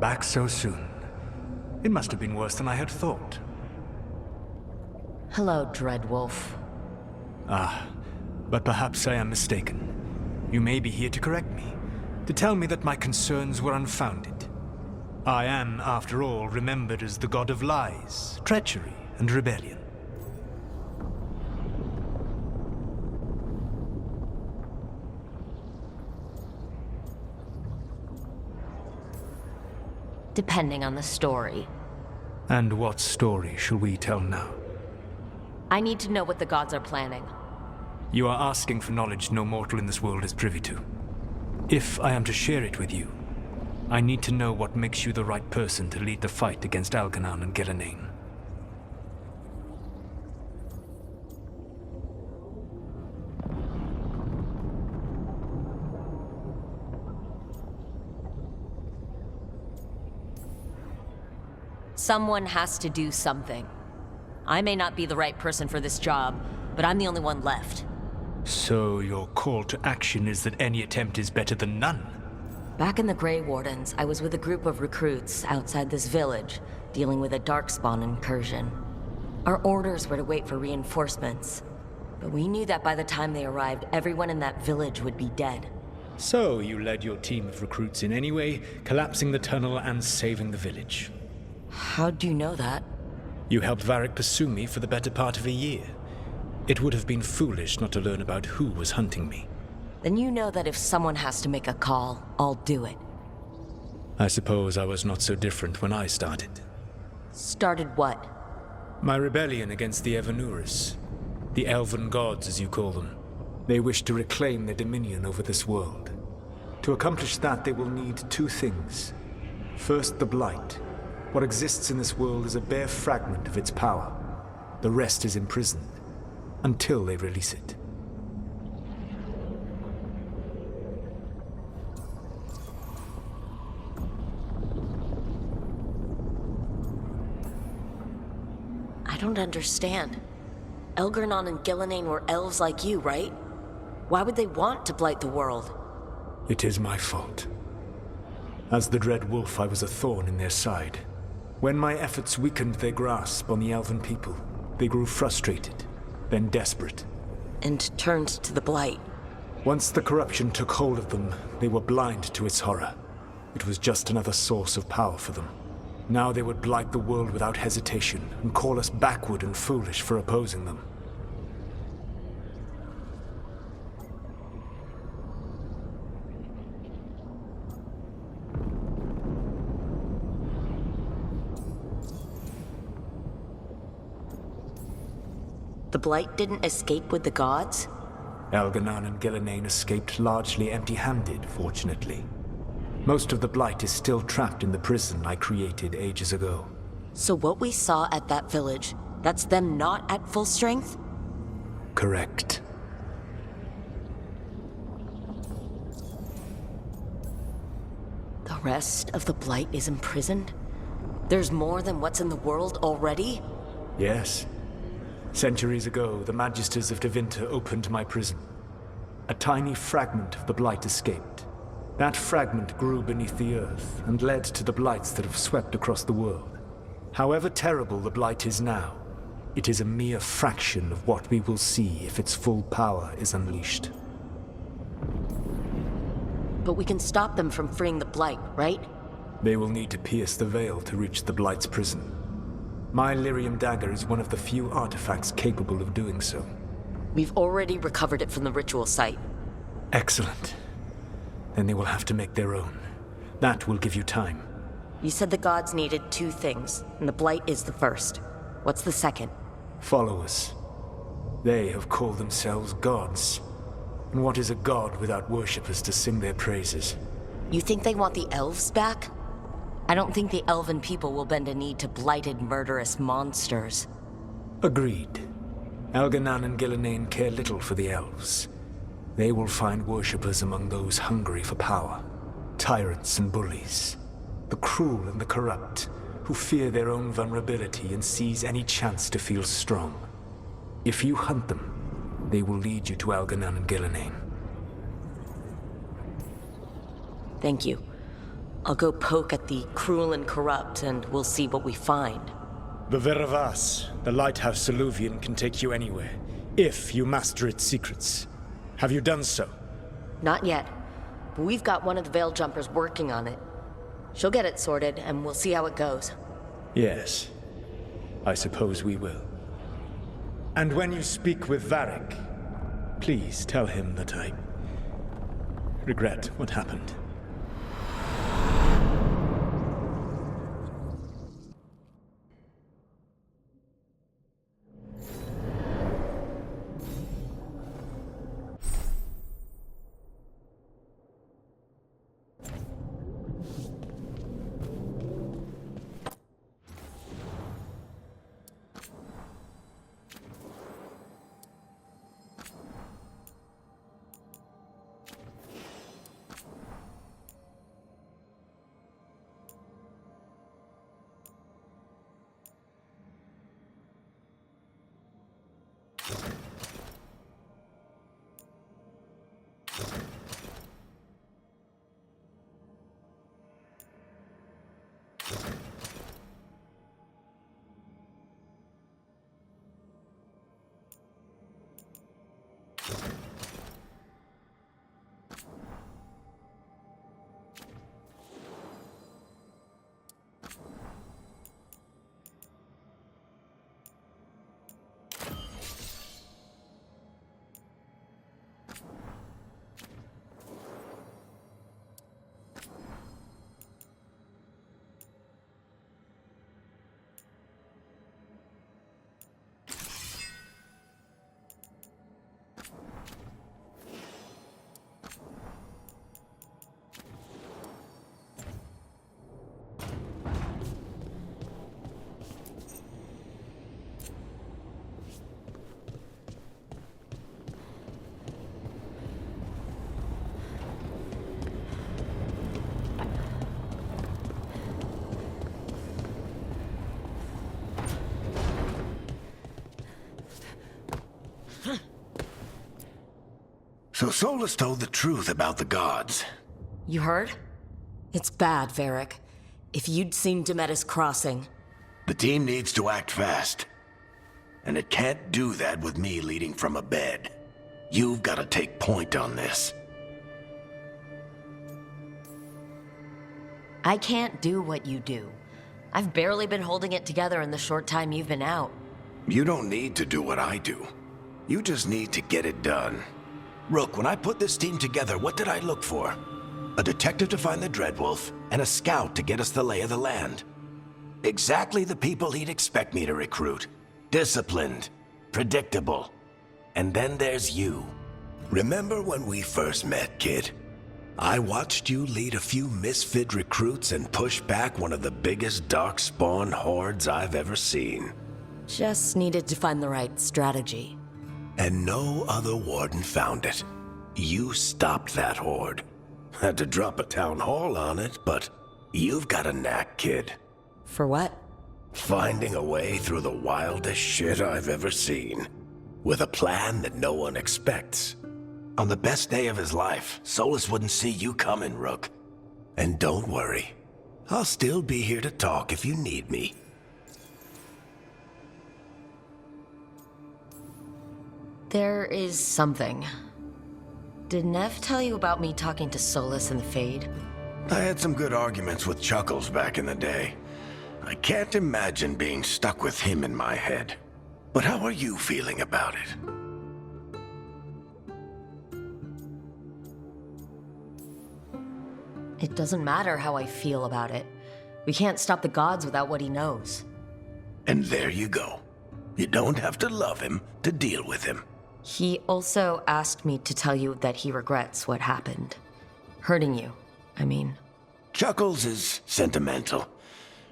Back so soon. It must have been worse than I had thought. Hello, Dreadwolf. Ah, but perhaps I am mistaken. You may be here to correct me, to tell me that my concerns were unfounded. I am, after all, remembered as the god of lies, treachery, and rebellion. Depending on the story. And what story shall we tell now? I need to know what the gods are planning. You are asking for knowledge no mortal in this world is privy to. If I am to share it with you, I need to know what makes you the right person to lead the fight against Algernon and Gillenane. Someone has to do something. I may not be the right person for this job, but I'm the only one left. So your call to action is that any attempt is better than none? Back in the Grey Wardens, I was with a group of recruits outside this village, dealing with a Darkspawn incursion. Our orders were to wait for reinforcements, but we knew that by the time they arrived, everyone in that village would be dead. So you led your team of recruits in any way, collapsing the tunnel and saving the village. How'd you know that? You helped Varric pursue me for the better part of a year. It would have been foolish not to learn about who was hunting me. Then you know that if someone has to make a call, I'll do it. I suppose I was not so different when I started. Started what? My rebellion against the Evanuris. The Elven gods, as you call them. They wish to reclaim their dominion over this world. To accomplish that, they will need two things. First, the Blight. What exists in this world is a bare fragment of its power. The rest is imprisoned, until they release it. I don't understand. Algernon and Gillenane were elves like you, right? Why would they want to blight the world? It is my fault. As the Dread Wolf, I was a thorn in their side. When my efforts weakened their grasp on the Elven people, they grew frustrated, then desperate. And turned to the Blight. Once the corruption took hold of them, they were blind to its horror. It was just another source of power for them. Now they would blight the world without hesitation, and call us backward and foolish for opposing them. The Blight didn't escape with the gods? Algernon and Gillenane escaped largely empty-handed, fortunately. Most of the Blight is still trapped in the prison I created ages ago. So what we saw at that village, that's them not at full strength? Correct. The rest of the Blight is imprisoned? There's more than what's in the world already? Yes. Centuries ago, the Magisters of Tevinter opened my prison. A tiny fragment of the Blight escaped. That fragment grew beneath the earth and led to the Blights that have swept across the world. However terrible the Blight is now, it is a mere fraction of what we will see if its full power is unleashed. But we can stop them from freeing the Blight, right? They will need to pierce the veil to reach the Blight's prison. My Lyrium dagger is one of the few artifacts capable of doing so. We've already recovered it from the ritual site. Excellent. Then they will have to make their own. That will give you time. You said the gods needed two things, and the Blight is the first. What's the second? Followers. They have called themselves gods. And what is a god without worshippers to sing their praises? You think they want the elves back? I don't think the elven people will bend a knee to blighted, murderous monsters. Agreed. Algernon and Gillenane care little for the elves. They will find worshippers among those hungry for power. Tyrants and bullies. The cruel and the corrupt, who fear their own vulnerability and seize any chance to feel strong. If you hunt them, they will lead you to Algernon and Gillenane. Thank you. I'll go poke at the cruel and corrupt, and we'll see what we find. The Veravas, the lighthouse Soluvian, can take you anywhere, if you master its secrets. Have you done so? Not yet, but we've got one of the Veil Jumpers working on it. She'll get it sorted, and we'll see how it goes. Yes, I suppose we will. And when you speak with Varric, please tell him that I regret what happened. So Solus told the truth about the gods. You heard? It's bad, Varric. If you'd seen Demetis crossing... The team needs to act fast. And it can't do that with me leading from a bed. You've got to take point on this. I can't do what you do. I've barely been holding it together in the short time you've been out. You don't need to do what I do. You just need to get it done. Rook, when I put this team together, what did I look for? A detective to find the Dreadwolf, and a scout to get us the lay of the land. Exactly the people he'd expect me to recruit. Disciplined, predictable. And then there's you. Remember when we first met, kid? I watched you lead a few misfit recruits and push back one of the biggest darkspawn hordes I've ever seen. Just needed to find the right strategy. And no other warden found it. You stopped that horde. Had to drop a town hall on it, but you've got a knack, kid. For what? Finding a way through the wildest shit I've ever seen. With a plan that no one expects. On the best day of his life, Solus wouldn't see you coming, Rook. And don't worry. I'll still be here to talk if you need me. There is something. Did Nev tell you about me talking to Solus in the Fade? I had some good arguments with Chuckles back in the day. I can't imagine being stuck with him in my head. But how are you feeling about it? It doesn't matter how I feel about it. We can't stop the gods without what he knows. And there you go. You don't have to love him to deal with him. He also asked me to tell you that he regrets what happened. Hurting you, I mean. Chuckles is sentimental.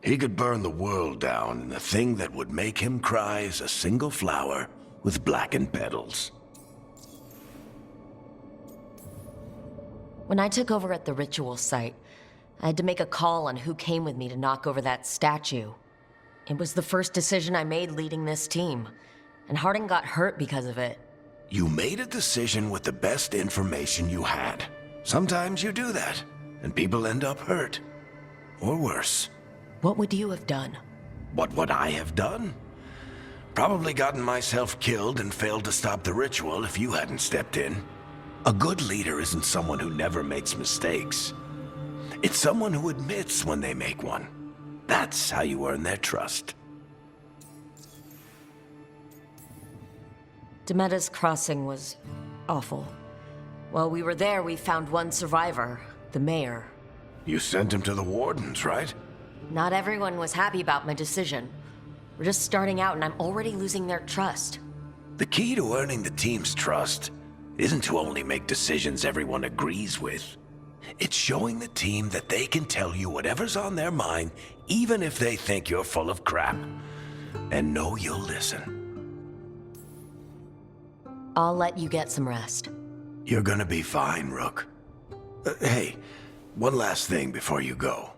He could burn the world down, and the thing that would make him cry is a single flower with blackened petals. When I took over at the ritual site, I had to make a call on who came with me to knock over that statue. It was the first decision I made leading this team, and Harding got hurt because of it. You made a decision with the best information you had. Sometimes you do that, and people end up hurt. or worse. What would you have done? What would I have done? Probably gotten myself killed and failed to stop the ritual if you hadn't stepped in. A good leader isn't someone who never makes mistakes. It's someone who admits when they make one. That's how you earn their trust. Demeta's crossing was awful. While we were there, we found one survivor, the mayor. You sent him to the wardens, right? Not everyone was happy about my decision. We're just starting out and I'm already losing their trust. The key to earning the team's trust isn't to only make decisions everyone agrees with. It's showing the team that they can tell you whatever's on their mind, even if they think you're full of crap. And know you'll listen. I'll let you get some rest. You're gonna be fine, Rook. Hey, one last thing before you go.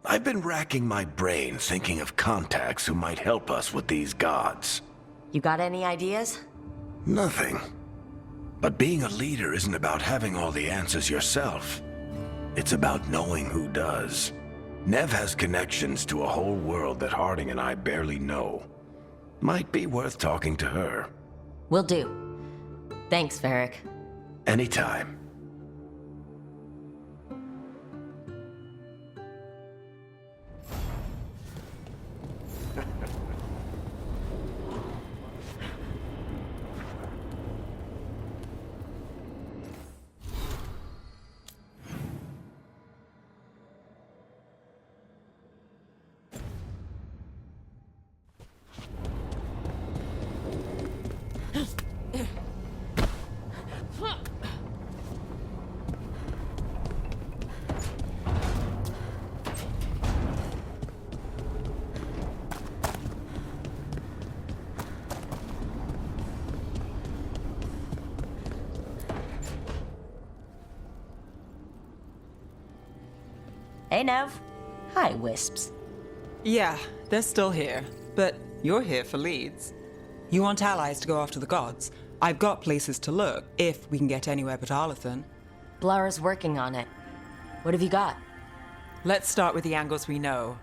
I've been racking my brain thinking of contacts who might help us with these gods. You got any ideas? Nothing. But being a leader isn't about having all the answers yourself. It's about knowing who does. Nev has connections to a whole world that Harding and I barely know. Might be worth talking to her. Will do. Thanks, Varric. Anytime. Hey, Nev. Hi, Wisps. Yeah, they're still here, but you're here for leads. You want allies to go after the gods? I've got places to look, if we can get anywhere but Arlathan. Blara's working on it. What have you got? Let's start with the angles we know.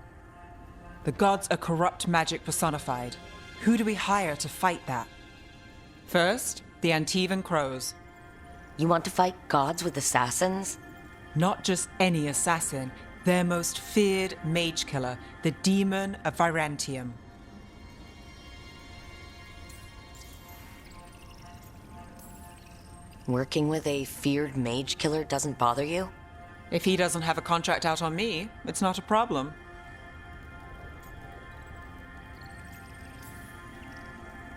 The gods are corrupt magic personified. Who do we hire to fight that? First, the Antivan Crows. You want to fight gods with assassins? Not just any assassin, their most feared mage killer, the Demon of Virantium. Working with a feared mage killer doesn't bother you? If he doesn't have a contract out on me, it's not a problem.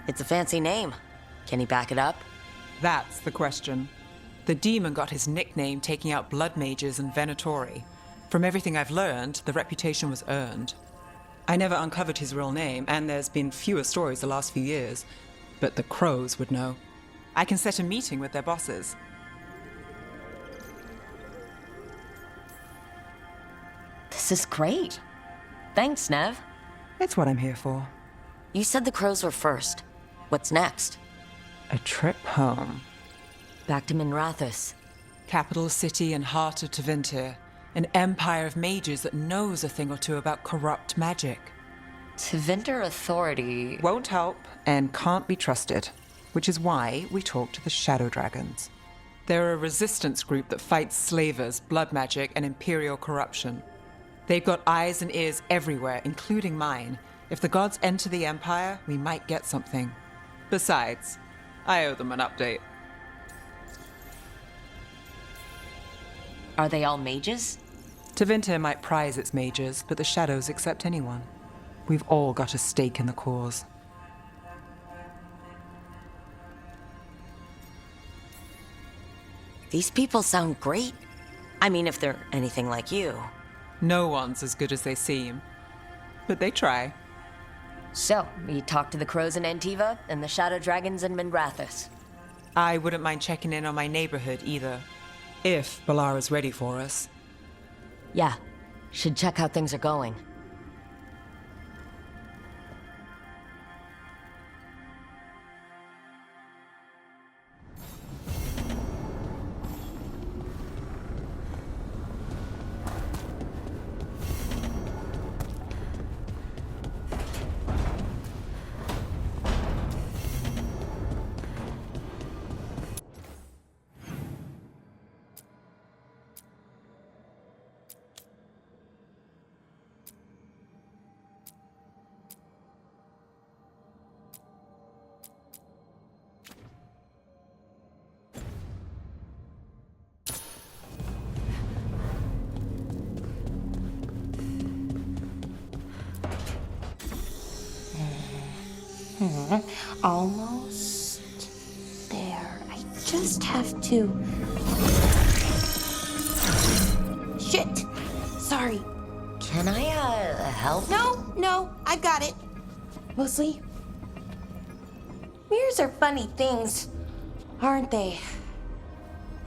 It's a fancy name. Can he back it up? That's the question. The demon got his nickname taking out blood mages and Venatori. From everything I've learned, the reputation was earned. I never uncovered his real name, and there's been fewer stories the last few years, but the Crows would know. I can set a meeting with their bosses. This is great. Thanks, Nev. It's what I'm here for. You said the Crows were first. What's next? A trip home. Back to Minrathous. Capital city and heart of Tevinter. An empire of mages that knows a thing or two about corrupt magic. Tevinter authority... Won't help and can't be trusted, which is why we talk to the Shadow Dragons. They're a resistance group that fights slavers, blood magic, and imperial corruption. They've got eyes and ears everywhere, including mine. If the gods enter the Empire, we might get something. Besides, I owe them an update. Are they all mages? Tevinter might prize its mages, but the Shadows accept anyone. We've all got a stake in the cause. These people sound great. I mean, if they're anything like you. No one's as good as they seem, but they try. So, we talked to the Crows in Antiva and the Shadow Dragons in Minrathous. I wouldn't mind checking in on my neighborhood either, if Balara's ready for us. Yeah, should check how things are going. Almost there. I just have to... Shit! Sorry. Can I, help? No, I've got it. Mostly, mirrors are funny things, aren't they?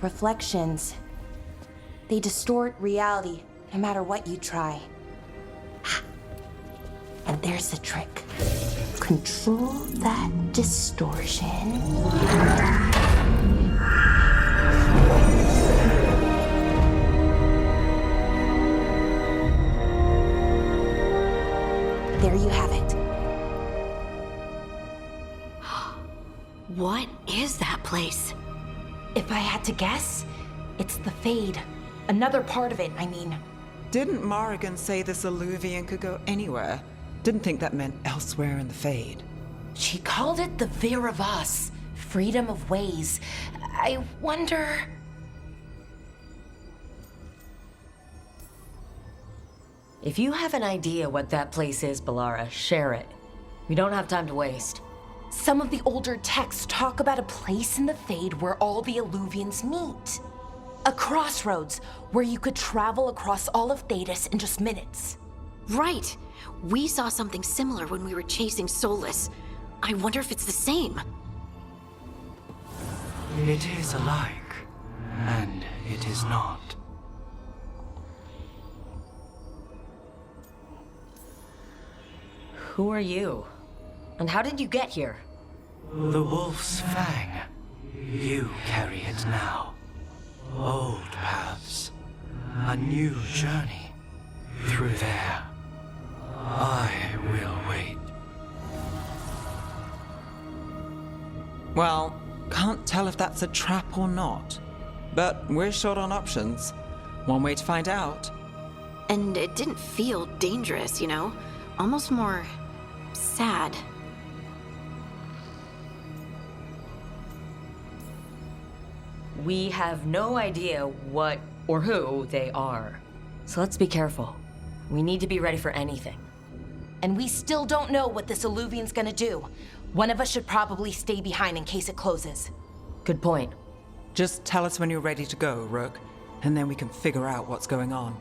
Reflections. They distort reality, no matter what you try. And there's the trick. Control that distortion. There you have it. What is that place? If I had to guess, it's the Fade. Another part of it, I mean. Didn't Morrigan say this Alluvian could go anywhere? Didn't think that meant elsewhere in the Fade. She called it the Vir of Us, freedom of ways. I wonder... If you have an idea what that place is, Balara, share it. We don't have time to waste. Some of the older texts talk about a place in the Fade where all the Alluvians meet. A crossroads where you could travel across all of Thedas in just minutes. Right. We saw something similar when we were chasing Solus. I wonder if it's the same. It is alike, and it is not. Who are you? And how did you get here? The Wolf's Fang. You carry it now. Old paths. A new journey. Through there. I will wait. Well, can't tell if that's a trap or not. But we're short on options. One way to find out. And it didn't feel dangerous, you know? Almost more... sad. We have no idea what or who they are. So let's be careful. We need to be ready for anything. And we still don't know what this Alluvian's gonna do. One of us should probably stay behind in case it closes. Good point. Just tell us when you're ready to go, Rook, and then we can figure out what's going on.